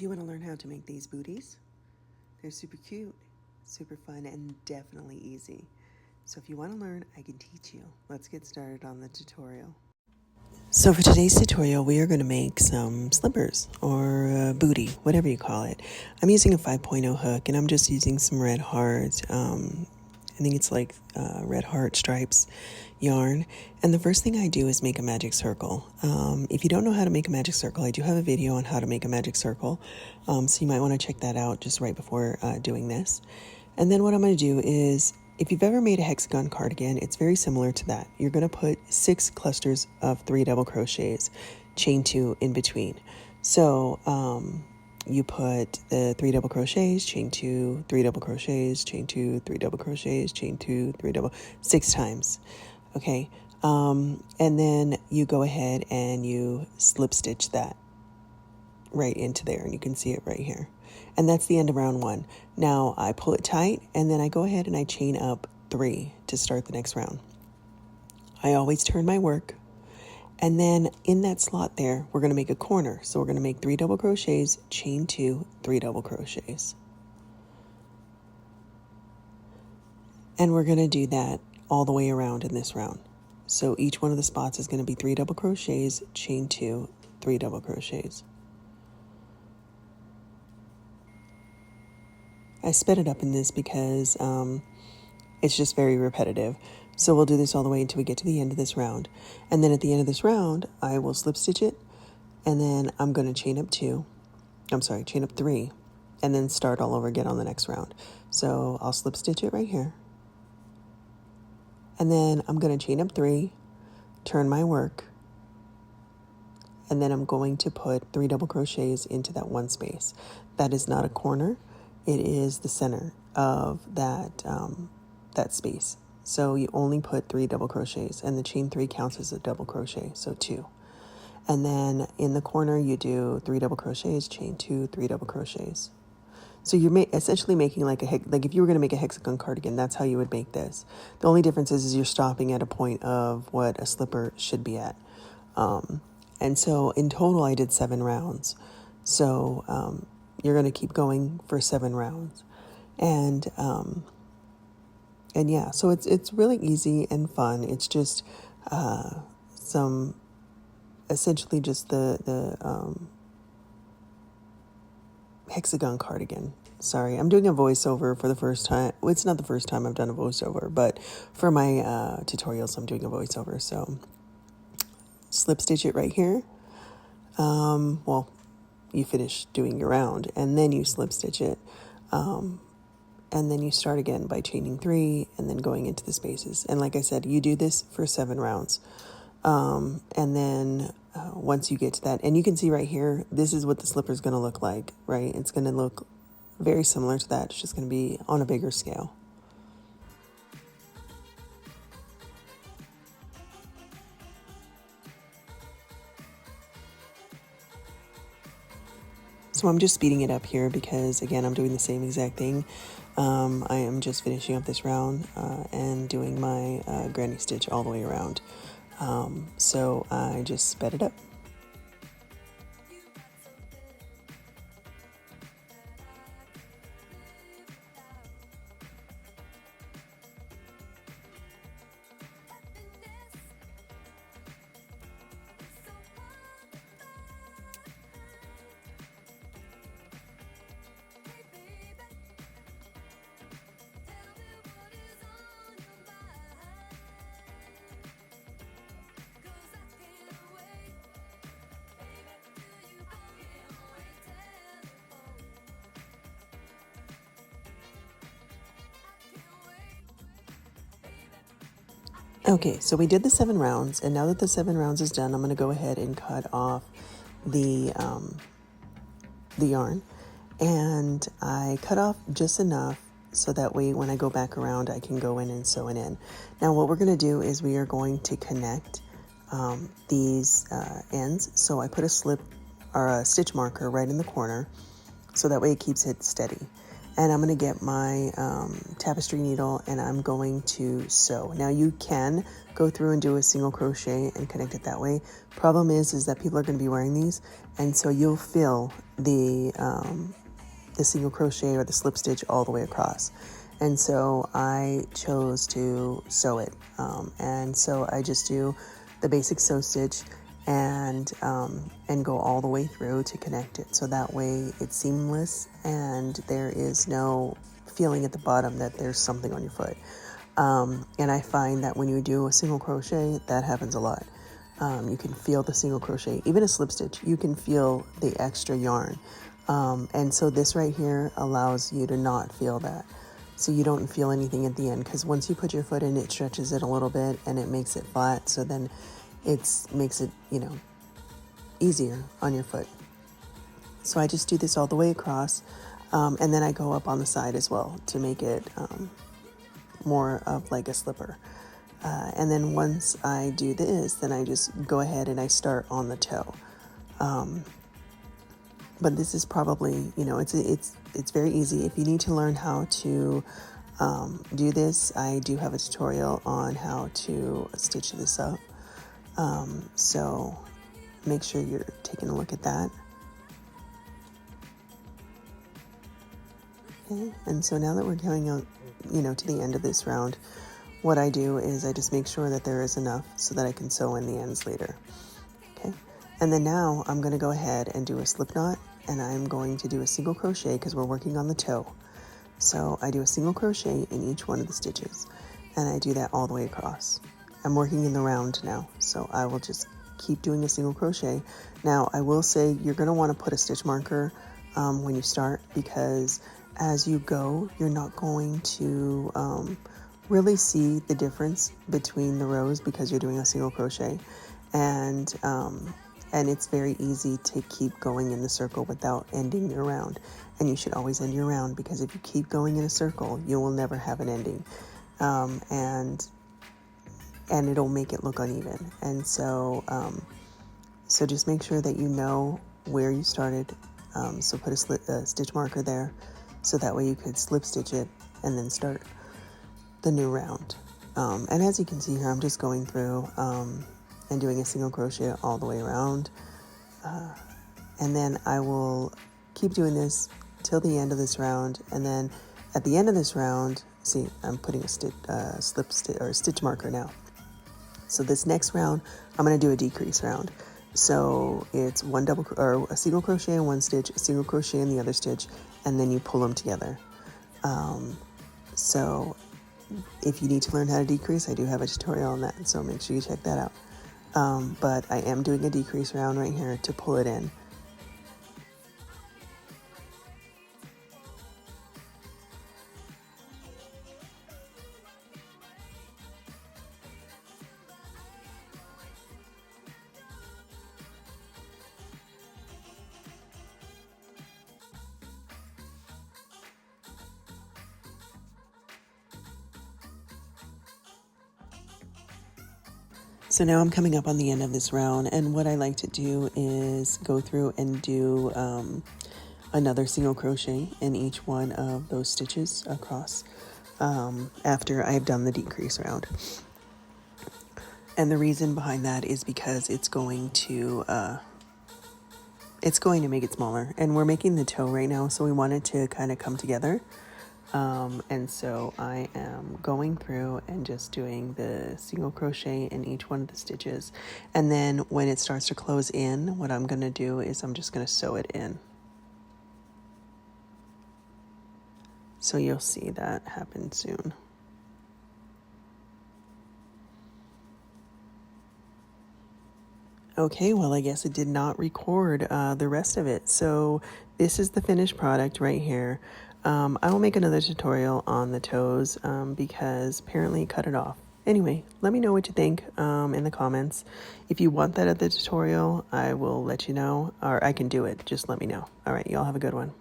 Do you want to learn how to make these booties? They're super cute, super fun, and definitely easy. So if you want to learn, I can teach you. Let's get started on the tutorial. So for today's tutorial, we are going to make some slippers or booty, whatever you call it. I'm using a 5.0 hook, and I'm just using some red heart. I think it's like red heart stripes yarn. And the first thing I do is make a magic circle. If you don't know how to make a magic circle, I do have a video on how to make a magic circle. So you might want to check that out just right before doing this. And then what I'm going to do is, if you've ever made a hexagon cardigan, it's very similar to that. You're going to put 6 clusters of 3 double crochets, chain 2 in between. So you put the 3 double crochets, chain 2, 3 double crochets, chain 2, 3 double crochets, chain 2, 3 double, 6 times. Okay. And then you go ahead and you slip stitch that right into there, and you can see it right here. And that's the end of round 1. Now I pull it tight, and then I go ahead and I chain up 3 to start the next round. I always turn my work, and then in that slot there, we're going to make a corner. So we're going to make 3 double crochets, chain 2, 3 double crochets. And we're going to do that all the way around in this round. So each one of the spots is going to be 3 double crochets, chain 2, 3 double crochets. I sped it up in this because it's just very repetitive. So we'll do this all the way until we get to the end of this round. And then at the end of this round, I will slip stitch it. And then I'm going to chain up 3. And then start all over again on the next round. So I'll slip stitch it right here. And then I'm going to chain up 3, turn my work. And then I'm going to put 3 double crochets into that one space. That is not a corner. It is the center of that space. So you only put 3 double crochets, and the chain 3 counts as a double crochet, so 2. And then in the corner you do 3 double crochets, chain 2, 3 double crochets. So you're essentially making like if you were going to make a hexagon cardigan, that's how you would make this. The only difference is you're stopping at a point of what a slipper should be at. And so in total I did 7 rounds. So you're going to keep going for 7 rounds. And yeah, so it's really easy and fun. It's just essentially just the hexagon cardigan. Sorry, I'm doing a voiceover for the first time. Well, it's not the first time I've done a voiceover, but for my tutorials, I'm doing a voiceover. So slip stitch it right here. Well, you finish doing your round, and then you slip stitch it. And then you start again by chaining 3 and then going into the spaces. And like I said, you do this for 7 rounds. And then once you get to that, and you can see right here, this is what the slipper is going to look like, right? It's going to look very similar to that. It's just going to be on a bigger scale. So I'm just speeding it up here because, again, I'm doing the same exact thing. I am just finishing up this round and doing my granny stitch all the way around. So I just sped it up. Okay, so we did the 7 rounds, and now that the 7 rounds is done, I'm going to go ahead and cut off the yarn. And I cut off just enough so that way when I go back around, I can go in and sew it in. Now what we're going to do is we are going to connect these ends. So I put a slip or a stitch marker right in the corner so that way it keeps it steady. and I'm going to get my tapestry needle and I'm going to sew. Now you can go through and do a single crochet and connect it that way. Problem is that people are going to be wearing these, and so you'll feel the single crochet or the slip stitch all the way across. And so I chose to sew it, and so I just do the basic sew stitch and go all the way through to connect it, so that way it's seamless and there is no feeling at the bottom that there's something on your foot. And I find that when you do a single crochet, that happens a lot. You can feel the single crochet, even a slip stitch, you can feel the extra yarn. And so this right here allows you to not feel that. So you don't feel anything at the end, because once you put your foot in, it stretches it a little bit and it makes it flat. So then makes it, easier on your foot. So I just do this all the way across. And then I go up on the side as well to make it more of like a slipper. And then once I do this, then I just go ahead and I start on the toe. But this is probably, it's very easy. If you need to learn how to do this, I do have a tutorial on how to stitch this up. So make sure you're taking a look at that. Okay. And so now that we're going out, to the end of this round, what I do is I just make sure that there is enough so that I can sew in the ends later. Okay. And then now I'm going to go ahead and do a slip knot, and I'm going to do a single crochet because we're working on the toe. So I do a single crochet in each one of the stitches, and I do that all the way across. I'm working in the round now, so I will just keep doing a single crochet. Now I will say you're going to want to put a stitch marker when you start, because as you go, you're not going to really see the difference between the rows because you're doing a single crochet, and it's very easy to keep going in the circle without ending your round. And you should always end your round, because if you keep going in a circle, you will never have an ending, and it'll make it look uneven. And so so just make sure that you know where you started. So put a stitch marker there, so that way you could slip stitch it and then start the new round. And as you can see here, I'm just going through and doing a single crochet all the way around. And then I will keep doing this till the end of this round. And then at the end of this round, see, I'm putting a stitch marker now. So this next round, I'm going to do a decrease round. So it's a single crochet in one stitch, a single crochet in the other stitch, and then you pull them together. So if you need to learn how to decrease, I do have a tutorial on that, so make sure you check that out. But I am doing a decrease round right here to pull it in. So now I'm coming up on the end of this round, and what I like to do is go through and do another single crochet in each one of those stitches across after I've done the decrease round. And the reason behind that is because it's going to make it smaller, and we're making the toe right now, so we want it to kind of come together. And so I am going through and just doing the single crochet in each one of the stitches. And then when it starts to close in, what I'm going to do is I'm just going to sew it in. So you'll see that happen soon. Okay, well, I guess it did not record the rest of it. So this is the finished product right here. I will make another tutorial on the toes because apparently it cut it off. Anyway, let me know what you think in the comments. If you want that other tutorial, I will let you know, or I can do it. Just let me know. All right, y'all have a good one.